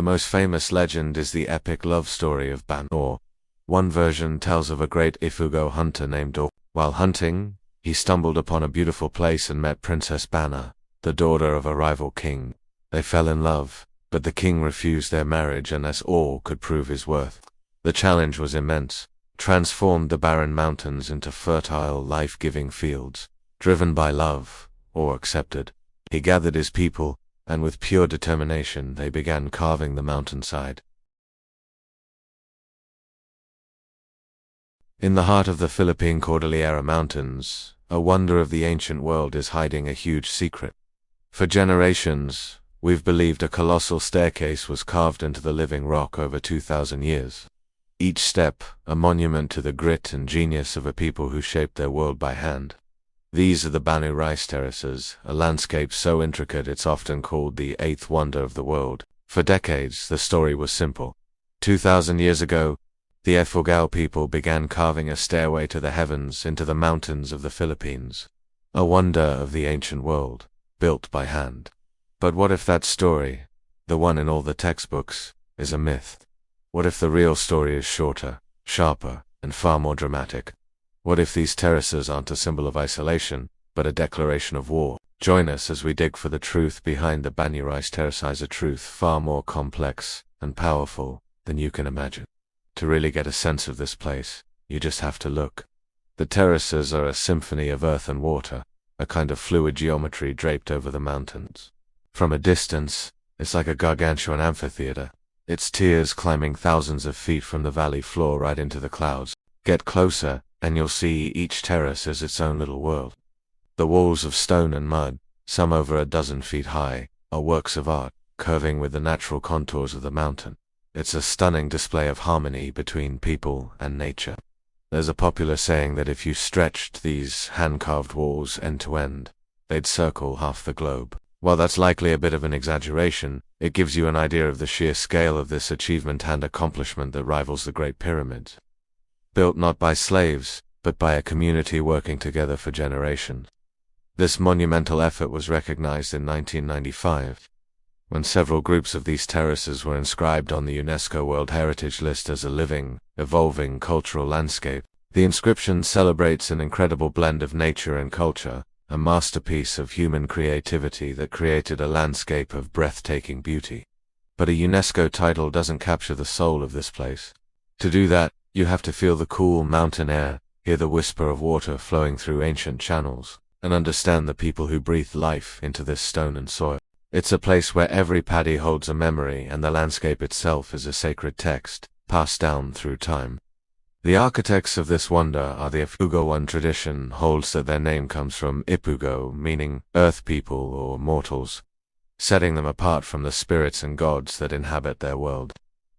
The most famous legend is the epic love story of Banaue. One version tells of a great Ifugao hunter named Awwe. While hunting, he stumbled upon a beautiful place and met Princess Ban-a, the daughter of a rival king. They fell in love, but the king refused their marriage unless Awwe could prove his worth. The challenge was immense, transformed the barren mountains into fertile, life-giving fields. Driven by love, Awwe accepted. He gathered his people, and with pure determination they began carving the mountainside. In the heart of the Philippine Cordillera Mountains, a wonder of the ancient world is hiding a huge secret. For generations, we've believed a colossal staircase was carved into the living rock over 2,000 years. Each step, a monument to the grit and genius of a people who shaped their world by hand. These are the Banaue Rice Terraces, a landscape so intricate it's often called the eighth wonder of the world. For decades, the story was simple. 2,000 years ago, the Ifugao people began carving a stairway to the heavens into the mountains of the Philippines. A wonder of the ancient world, built by hand. But what if that story, the one in all the textbooks, is a myth? What if the real story is shorter, sharper, and far more dramatic? What if these terraces aren't a symbol of isolation, but a declaration of war? Join us as we dig for the truth behind the Banaue Rice Terraces, a truth far more complex and powerful than you can imagine. To really get a sense of this place, you just have to look. The terraces are a symphony of earth and water, a kind of fluid geometry draped over the mountains. From a distance, it's like a gargantuan amphitheater, its tiers climbing thousands of feet from the valley floor right into the clouds. Get closer, and you'll see each terrace is its own little world. The walls of stone and mud, some over a dozen feet high, are works of art, curving with the natural contours of the mountain. It's a stunning display of harmony between people and nature. There's a popular saying that if you stretched these hand-carved walls end to end, they'd circle half the globe. While that's likely a bit of an exaggeration, it gives you an idea of the sheer scale of this achievement and accomplishment that rivals the Great Pyramids. Built not by slaves, but by a community working together for generations. This monumental effort was recognized in 1995, when several groups of these terraces were inscribed on the UNESCO World Heritage List as a living, evolving cultural landscape. The inscription celebrates an incredible blend of nature and culture, a masterpiece of human creativity that created a landscape of breathtaking beauty. But a UNESCO title doesn't capture the soul of this place. To do that, you have to feel the cool mountain air, hear the whisper of water flowing through ancient channels, and understand the people who breathe life into this stone and soil. It's a place where every paddy holds a memory and the landscape itself is a sacred text, passed down through time. The architects of this wonder are the Ifugao. One tradition holds that their name comes from Ifugao, meaning earth people or mortals, setting them apart from the spirits and gods that inhabit their world.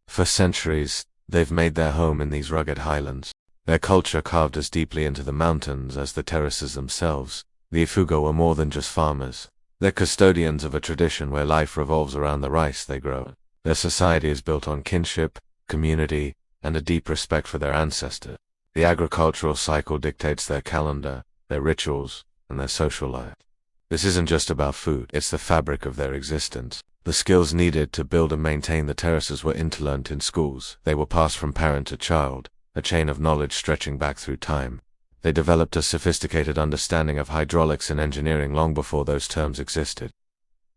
For centuries, they've made their home in these rugged highlands, their culture carved as deeply into the mountains as the terraces themselves. The Ifugao are more than just farmers. They're custodians of a tradition where life revolves around the rice they grow. Their society is built on kinship, community, and a deep respect for their ancestors. The agricultural cycle dictates their calendar, their rituals, and their social life. This isn't just about food, it's the fabric of their existence. The skills needed to build and maintain the terraces were interlearned in schools. They were passed from parent to child, a chain of knowledge stretching back through time. They developed a sophisticated understanding of hydraulics and engineering long before those terms existed.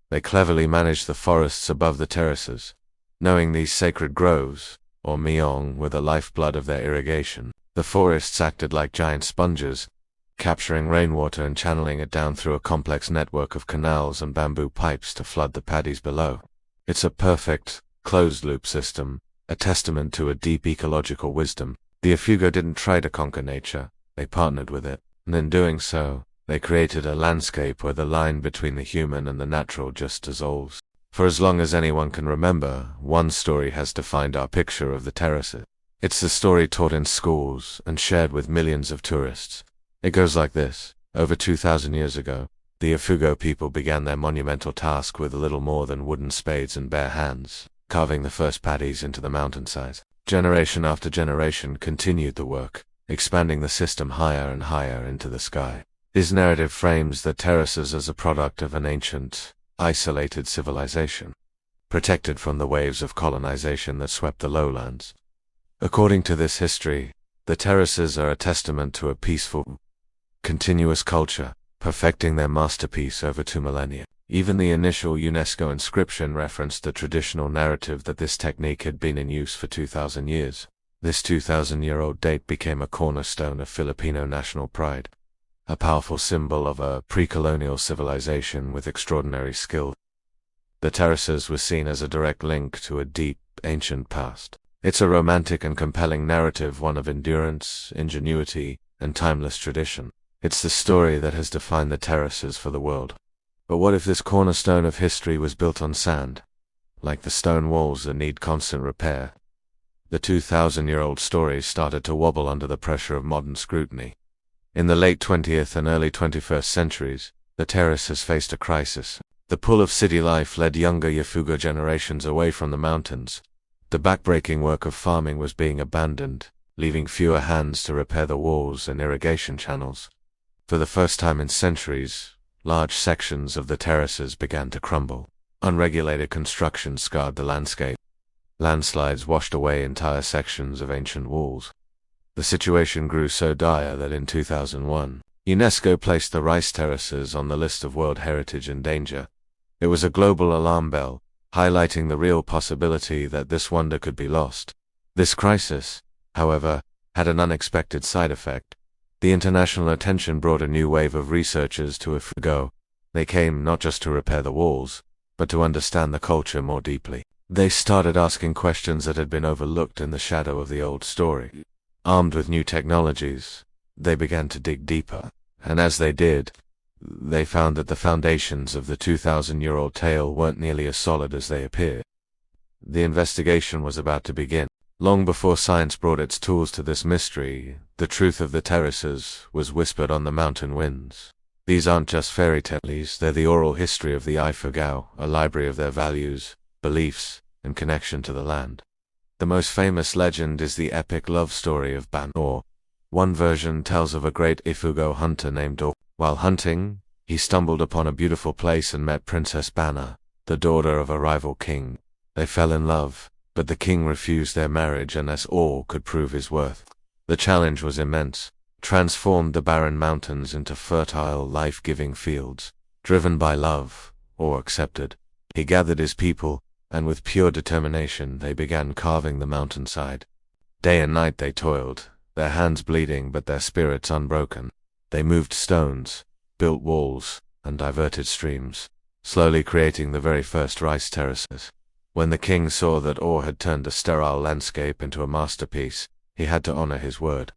They cleverly managed the forests above the terraces, knowing these sacred groves, or meong, were the lifeblood of their irrigation. The forests acted like giant sponges, capturing rainwater and channeling it down through a complex network of canals and bamboo pipes to flood the paddies below. It's a perfect, closed-loop system, a testament to a deep ecological wisdom. The Ifugao didn't try to conquer nature, they partnered with it, and in doing so, they created a landscape where the line between the human and the natural just dissolves. For as long as anyone can remember, one story has defined our picture of the terraces. It's the story taught in schools and shared with millions of tourists. It goes like this. Over 2,000 years ago, the Ifugao people began their monumental task with little more than wooden spades and bare hands, carving the first paddies into the mountainside. Generation after generation continued the work, expanding the system higher and higher into the sky. This narrative frames the terraces as a product of an ancient, isolated civilization. protected from the waves of colonization that swept the lowlands. According to this history, the terraces are a testament to a peaceful, continuous culture, perfecting their masterpiece over 2 millennia. Even the initial UNESCO inscription referenced the traditional narrative that this technique had been in use for 2,000 years. This 2,000-year-old date became a cornerstone of Filipino national pride, a powerful symbol of a pre-colonial civilization with extraordinary skill. The terraces were seen as a direct link to a deep, ancient past. It's a romantic and compelling narrative, one of endurance, ingenuity, and timeless tradition. It's the story that has defined the terraces for the world. But what if this cornerstone of history was built on sand, like the stone walls that need constant repair? The 2,000-year-old story started to wobble under the pressure of modern scrutiny. In the late 20th and early 21st centuries, the terraces faced a crisis. The pull of city life led younger Ifugao generations away from the mountains. The backbreaking work of farming was being abandoned, leaving fewer hands to repair the walls and irrigation channels. For the first time in centuries, large sections of the terraces began to crumble. Unregulated construction scarred the landscape. Landslides washed away entire sections of ancient walls. The situation grew so dire that in 2001, UNESCO placed the Rice Terraces on the list of World Heritage in danger. It was a global alarm bell, highlighting the real possibility that this wonder could be lost. This crisis, however, had an unexpected side effect. The international attention brought a new wave of researchers to Ifugao. They came not just to repair the walls, but to understand the culture more deeply. They started asking questions that had been overlooked in the shadow of the old story. Armed with new technologies, they began to dig deeper, and as they did, they found that the foundations of the 2,000-year-old tale weren't nearly as solid as they appeared. The investigation was about to begin. Long before science brought its tools to this mystery, the truth of the terraces was whispered on the mountain winds. These aren't just fairy tales, they're the oral history of the Ifugao, a library of their values, beliefs, and connection to the land. The most famous legend is the epic love story of Banaue. One version tells of a great Ifugao hunter named Awwe. While hunting, he stumbled upon a beautiful place and met Princess Ban-a, the daughter of a rival king. They fell in love, but the king refused their marriage unless Awwe could prove his worth. The challenge was immense, transformed the barren mountains into fertile, life-giving fields. Driven by love, Awwe accepted. He gathered his people, and with pure determination they began carving the mountainside. Day and night they toiled, their hands bleeding but their spirits unbroken. They moved stones, built walls, and diverted streams, slowly creating the very first rice terraces. When the king saw that Awwe had turned a sterile landscape into a masterpiece, he had to honor his word.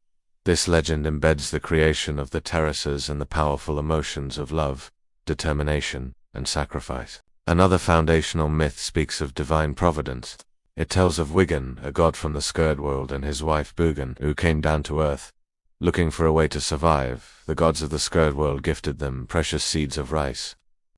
This legend embeds the creation of the terraces and the powerful emotions of love, determination, and sacrifice. Another foundational myth speaks of divine providence. It tells of Wigan, a god from the Skurd world, and his wife Bugan, who came down to earth. Looking for a way to survive, the gods of the Skurd world gifted them precious seeds of rice.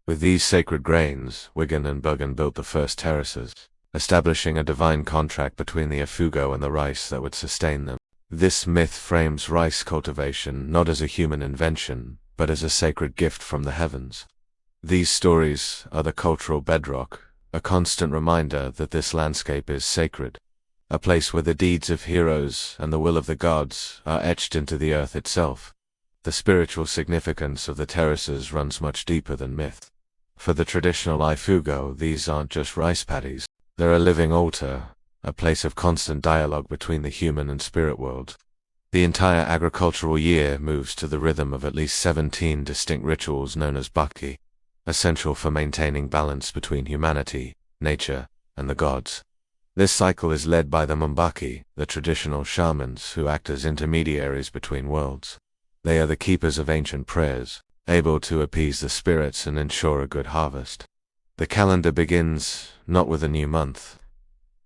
With these sacred grains, Wigan and Bugan built the first terraces, establishing a divine contract between the Ifugao and the rice that would sustain them. This myth frames rice cultivation not as a human invention, but as a sacred gift from the heavens. These stories are the cultural bedrock, a constant reminder that this landscape is sacred, a place where the deeds of heroes and the will of the gods are etched into the earth itself. The spiritual significance of the terraces runs much deeper than myth. For the traditional Ifugao, these aren't just rice paddies. They're a living altar, a place of constant dialogue between the human and spirit world. The entire agricultural year moves to the rhythm of at least 17 distinct rituals known as baki, essential for maintaining balance between humanity, nature, and the gods. This cycle is led by the Mbaki, the traditional shamans who act as intermediaries between worlds. They are the keepers of ancient prayers, able to appease the spirits and ensure a good harvest. The calendar begins not with a new month,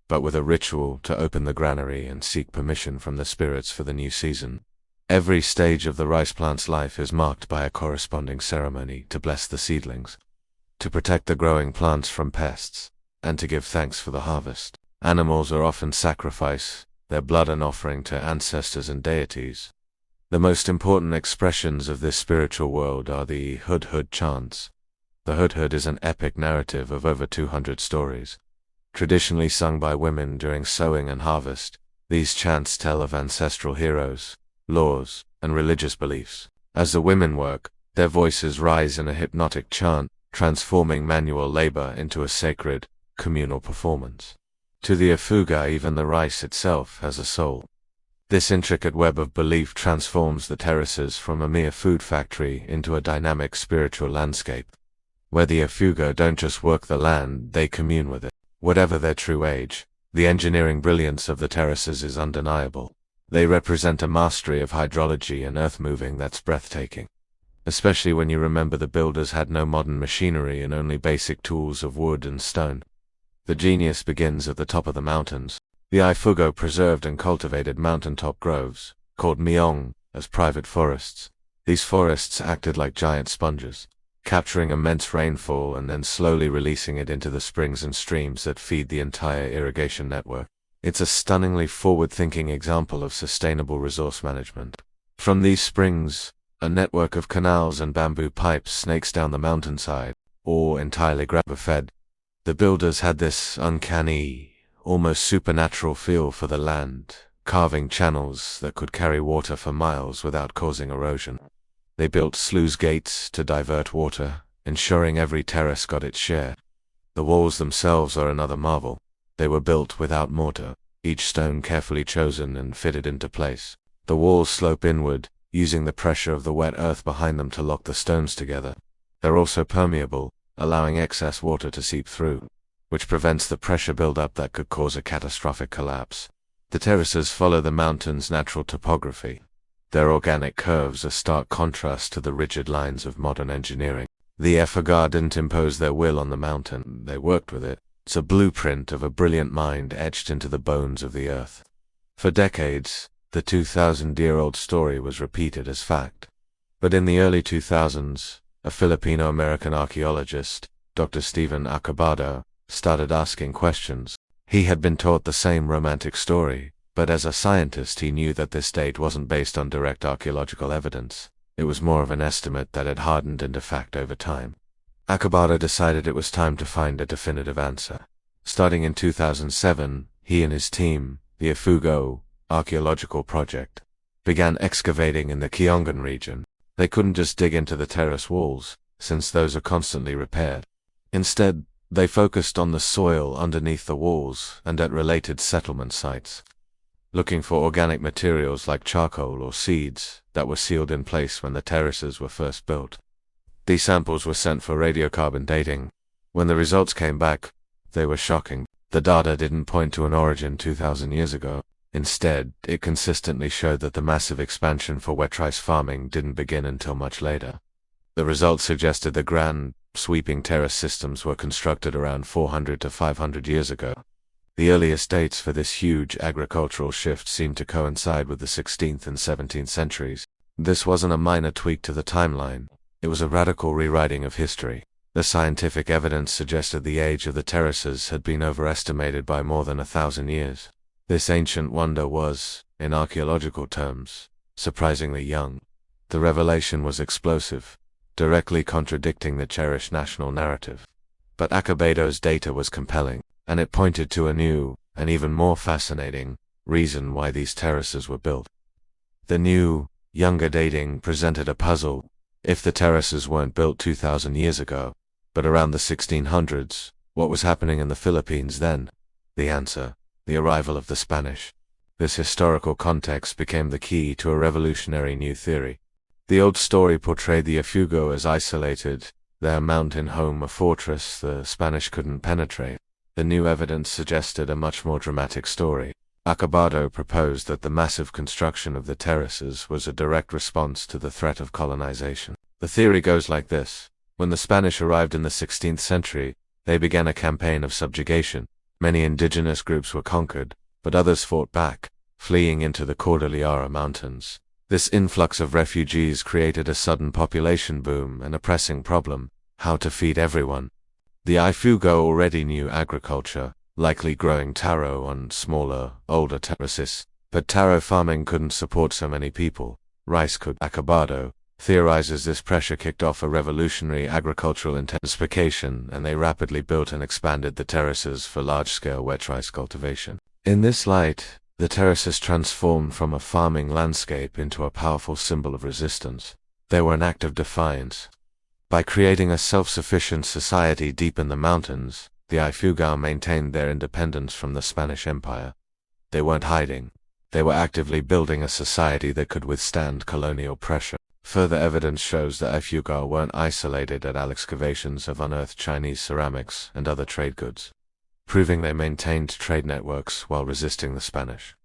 but with a ritual to open the granary and seek permission from the spirits for the new season. Every stage of the rice plant's life is marked by a corresponding ceremony to bless the seedlings, to protect the growing plants from pests, and to give thanks for the harvest. Animals are often sacrificed, their blood an offering to ancestors and deities. The most important expressions of this spiritual world are the Hud Hud chants. The Hud Hud is an epic narrative of over 200 stories. traditionally sung by women during sowing and harvest. These chants tell of ancestral heroes, laws, and religious beliefs. As the women work, their voices rise in a hypnotic chant, transforming manual labor into a sacred, communal performance. To the Ifugao, even the rice itself has a soul. This intricate web of belief transforms the terraces from a mere food factory into a dynamic spiritual landscape, where the Ifugao don't just work the land, they commune with it. Whatever their true age, the engineering brilliance of the terraces is undeniable. They represent a mastery of hydrology and earth-moving that's breathtaking. Especially when you remember the builders had no modern machinery and only basic tools of wood and stone. The genius begins at the top of the mountains. The Ifugao preserved and cultivated mountaintop groves, called myong, as private forests. These forests acted like giant sponges, capturing immense rainfall and then slowly releasing it into the springs and streams that feed the entire irrigation network. It's a stunningly forward-thinking example of sustainable resource management. From these springs, a network of canals and bamboo pipes snakes down the mountainside, all entirely grab-fed. The builders had this uncanny, almost supernatural feel for the land, carving channels that could carry water for miles without causing erosion. They built sluice gates to divert water, ensuring every terrace got its share. The walls themselves are another marvel. They were built without mortar, each stone carefully chosen and fitted into place. The walls slope inward, using the pressure of the wet earth behind them to lock the stones together. They're also permeable, allowing excess water to seep through, which prevents the pressure buildup that could cause a catastrophic collapse. The terraces follow the mountain's natural topography. Their organic curves are stark contrast to the rigid lines of modern engineering. The Ifugao didn't impose their will on the mountain, they worked with it. It's a blueprint of a brilliant mind etched into the bones of the earth. For decades, the 2,000-year-old story was repeated as fact. But in the early 2000s, a Filipino-American archaeologist, Dr. Stephen Acabado, started asking questions. He had been taught the same romantic story, but as a scientist he knew that this date wasn't based on direct archaeological evidence. It was more of an estimate that had hardened into fact over time. Acabado decided it was time to find a definitive answer. Starting in 2007, he and his team, the Ifugao Archaeological Project, began excavating in the Kiongan region. They couldn't just dig into the terrace walls, since those are constantly repaired. Instead, they focused on the soil underneath the walls and at related settlement sites, looking for organic materials like charcoal or seeds that were sealed in place when the terraces were first built. These samples were sent for radiocarbon dating. When the results came back, they were shocking. The data didn't point to an origin 2,000 years ago. Instead, it consistently showed that the massive expansion for wet rice farming didn't begin until much later. The results suggested the grand, sweeping terrace systems were constructed around 400 to 500 years ago. The earliest dates for this huge agricultural shift seemed to coincide with the 16th and 17th centuries. This wasn't a minor tweak to the timeline. It was a radical rewriting of history. The scientific evidence suggested the age of the terraces had been overestimated by more than 1,000 years. This ancient wonder was, in archaeological terms, surprisingly young. The revelation was explosive, directly contradicting the cherished national narrative. But Acabado's data was compelling, and it pointed to a new, and even more fascinating, reason why these terraces were built. The new, younger dating presented a puzzle. If the terraces weren't built 2,000 years ago, but around the 1600s, what was happening in the Philippines then? The answer: the arrival of the Spanish. This historical context became the key to a revolutionary new theory. The old story portrayed the Ifugao as isolated, their mountain home a fortress the Spanish couldn't penetrate. The new evidence suggested a much more dramatic story. Acabado proposed that the massive construction of the terraces was a direct response to the threat of colonization. The theory goes like this: when the Spanish arrived in the 16th century, they began a campaign of subjugation. Many indigenous groups were conquered, but others fought back, fleeing into the Cordillera Mountains. This influx of refugees created a sudden population boom and a pressing problem: how to feed everyone. The Ifugao already knew agriculture, likely growing taro on smaller, older terraces, but taro farming couldn't support so many people. Rice could. Acabado, theorizes this pressure kicked off a revolutionary agricultural intensification, and they rapidly built and expanded the terraces for large-scale wet rice cultivation. In this light, the terraces transformed from a farming landscape into a powerful symbol of resistance. They were an act of defiance. By creating a self-sufficient society deep in the mountains, the Ifugao maintained their independence from the Spanish Empire. They weren't hiding. They were actively building a society that could withstand colonial pressure. Further evidence shows that Ifugao weren't isolated at excavations have unearthed Chinese ceramics and other trade goods, proving they maintained trade networks while resisting the Spanish.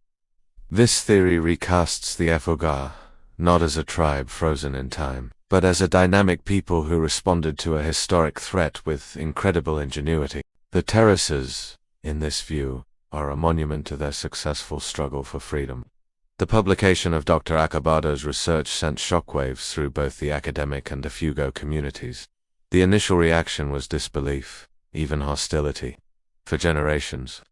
This theory recasts the Ifugao not as a tribe frozen in time, but as a dynamic people who responded to a historic threat with incredible ingenuity. The terraces, in this view, are a monument to their successful struggle for freedom. The publication of Dr. Akabado's research sent shockwaves through both the academic and Ifugao communities. The initial reaction was disbelief, even hostility. For generations,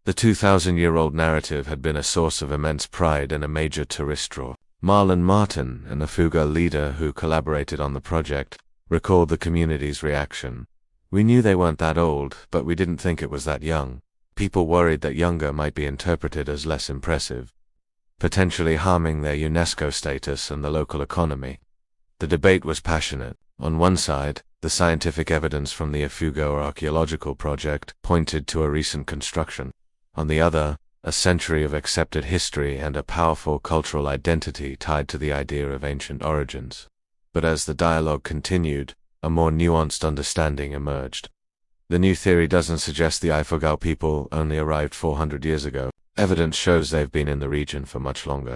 the 2,000-year-old narrative had been a source of immense pride and a major tourist draw. Marlon Martin, an Ifugao leader who collaborated on the project, recalled the community's reaction. "We knew they weren't that old, but we didn't think it was that young. People worried that younger might be interpreted as less impressive, potentially harming their UNESCO status and the local economy." The debate was passionate. On one side, the scientific evidence from the Ifugao Archaeological project pointed to a recent construction. On the other, a century of accepted history and a powerful cultural identity tied to the idea of ancient origins. But as the dialogue continued, a more nuanced understanding emerged. The new theory doesn't suggest the Ifugao people only arrived 400 years ago. Evidence shows they've been in the region for much longer.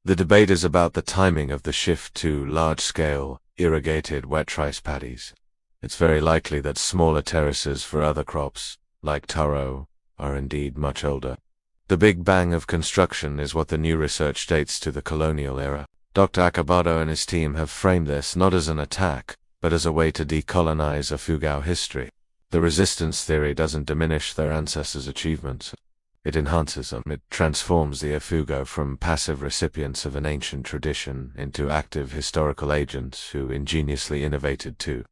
The debate is about the timing of the shift to large-scale, irrigated wet rice paddies. It's very likely that smaller terraces for other crops, like taro, are indeed much older. The Big Bang of construction is what the new research dates to the colonial era. Dr. Akabado and his team have framed this not as an attack, but as a way to decolonize Ifugao history. The resistance theory doesn't diminish their ancestors' achievements. It enhances them. It transforms the Ifugao from passive recipients of an ancient tradition into active historical agents who ingeniously innovated to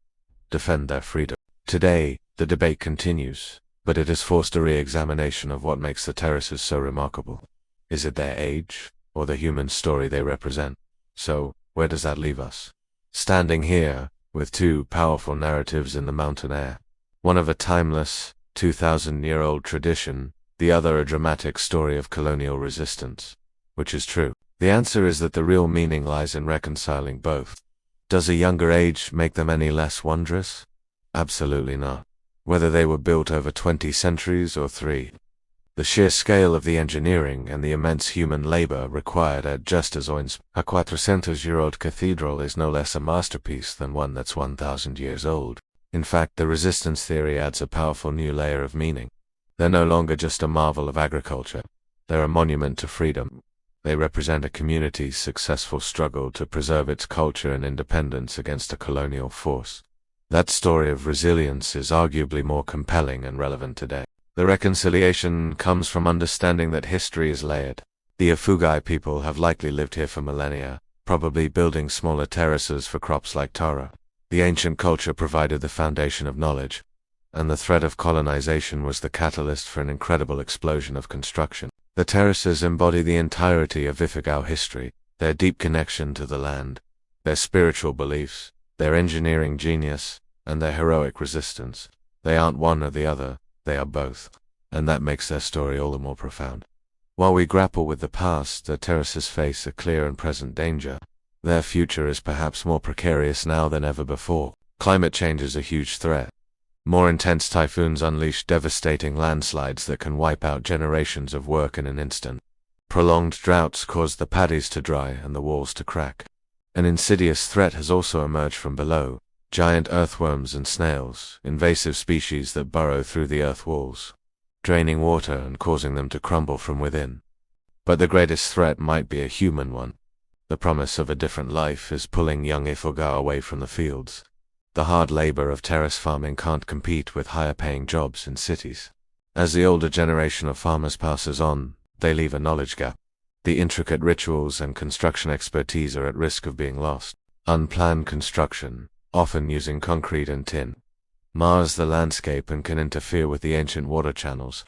defend their freedom. Today, the debate continues, but it has forced a re-examination of what makes the terraces so remarkable. Is it their age, or the human story they represent? So, where does that leave us? Standing here, with two powerful narratives in the mountain air. One of a timeless, 2,000-year-old tradition, the other a dramatic story of colonial resistance. Which is true? The answer is that the real meaning lies in reconciling both. Does a younger age make them any less wondrous? Absolutely not. Whether they were built over 20 centuries or 3. The sheer scale of the engineering and the immense human labor required at just as Oin's a 400-year-old cathedral is no less a masterpiece than one that's 1,000 years old. In fact, the resistance theory adds a powerful new layer of meaning. They're no longer just a marvel of agriculture. They're a monument to freedom. They represent a community's successful struggle to preserve its culture and independence against a colonial force. That story of resilience is arguably more compelling and relevant today. The reconciliation comes from understanding that history is layered. The Ifugao people have likely lived here for millennia, probably building smaller terraces for crops like taro. The ancient culture provided the foundation of knowledge, and the threat of colonization was the catalyst for an incredible explosion of construction. The terraces embody the entirety of Ifugao history, their deep connection to the land, their spiritual beliefs, their engineering genius, and their heroic resistance. They aren't one or the other, they are both. And that makes their story all the more profound. While we grapple with the past, the terraces face a clear and present danger. Their future is perhaps more precarious now than ever before. Climate change is a huge threat. More intense typhoons unleash devastating landslides that can wipe out generations of work in an instant. Prolonged droughts cause the paddies to dry and the walls to crack. An insidious threat has also emerged from below. Giant earthworms and snails, invasive species that burrow through the earth walls, draining water and causing them to crumble from within. But the greatest threat might be a human one. The promise of a different life is pulling young Ifugao away from the fields. The hard labor of terrace farming can't compete with higher-paying jobs in cities. As the older generation of farmers passes on, they leave a knowledge gap. The intricate rituals and construction expertise are at risk of being lost. unplanned construction, often using concrete and tin, mars the landscape and can interfere with the ancient water channels.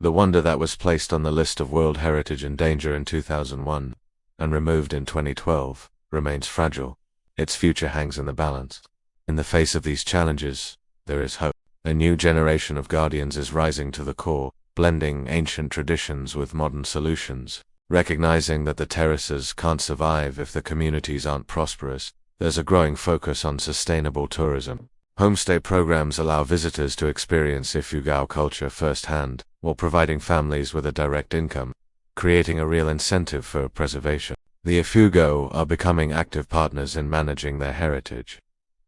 The wonder that was placed on the list of World Heritage in Danger in 2001 and removed in 2012 remains fragile. Its future hangs in the balance. In the face of these challenges, there is hope. A new generation of guardians is rising to the core, blending ancient traditions with modern solutions. Recognizing that the terraces can't survive if the communities aren't prosperous, there's a growing focus on sustainable tourism. Homestay programs allow visitors to experience Ifugao culture firsthand, while providing families with a direct income, creating a real incentive for preservation. The Ifugao are becoming active partners in managing their heritage.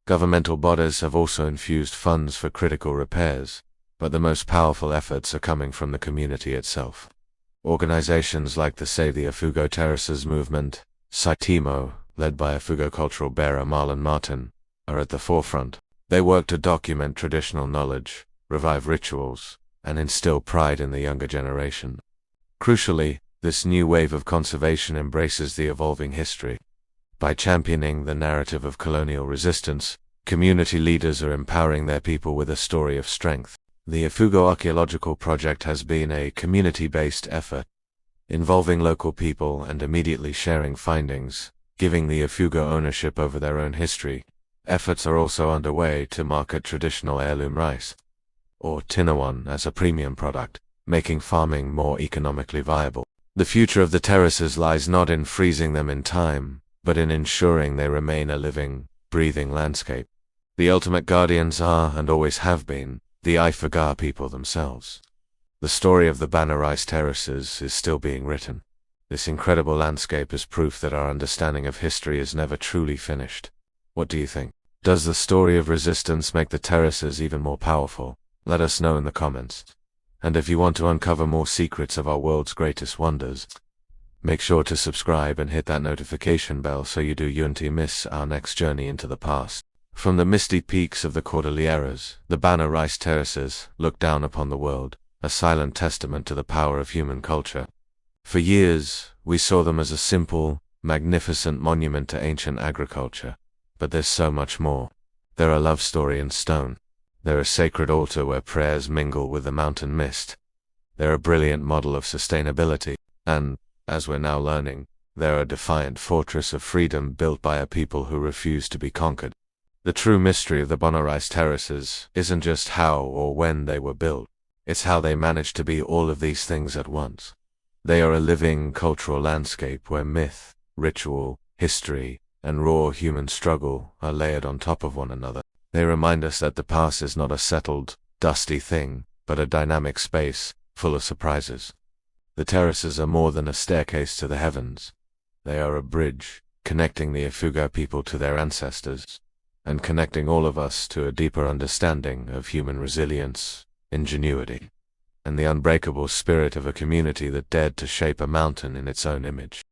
Governmental bodies have also infused funds for critical repairs, but the most powerful efforts are coming from the community itself. Organizations like the Save the Ifugao Terraces movement, Saitimo, led by Ifugao cultural bearer Marlon Martin, are at the forefront. They work to document traditional knowledge, revive rituals, and instill pride in the younger generation. Crucially, this new wave of conservation embraces the evolving history. By championing the narrative of colonial resistance, community leaders are empowering their people with a story of strength. The Ifugao Archaeological project has been a community-based effort, involving local people and immediately sharing findings, giving the Ifugao ownership over their own history. Efforts are also underway to market traditional heirloom rice, or tinawan, as a premium product, making farming more economically viable. The future of the terraces lies not in freezing them in time, but in ensuring they remain a living, breathing landscape. The ultimate guardians are, and always have been, the Ifugao people themselves. The story of the Banaue Rice Terraces is still being written. This incredible landscape is proof that our understanding of history is never truly finished. What do you think? Does the story of resistance make the terraces even more powerful? Let us know in the comments. And if you want to uncover more secrets of our world's greatest wonders, make sure to subscribe and hit that notification bell so you don't miss our next journey into the past. From the misty peaks of the Cordilleras, the Banaue Rice Terraces look down upon the world, a silent testament to the power of human culture. For years, we saw them as a simple, magnificent monument to ancient agriculture. But there's so much more. They're a love story in stone. They're a sacred altar where prayers mingle with the mountain mist. They're a brilliant model of sustainability. And, as we're now learning, they're a defiant fortress of freedom built by a people who refuse to be conquered. The true mystery of the Banaue Rice Terraces isn't just how or when they were built. It's how they managed to be all of these things at once. They are a living cultural landscape where myth, ritual, history, and raw human struggle are layered on top of one another. They remind us that the past is not a settled, dusty thing, but a dynamic space, full of surprises. The terraces are more than a staircase to the heavens. They are a bridge, connecting the Ifugao people to their ancestors, and connecting all of us to a deeper understanding of human resilience, ingenuity, and the unbreakable spirit of a community that dared to shape a mountain in its own image.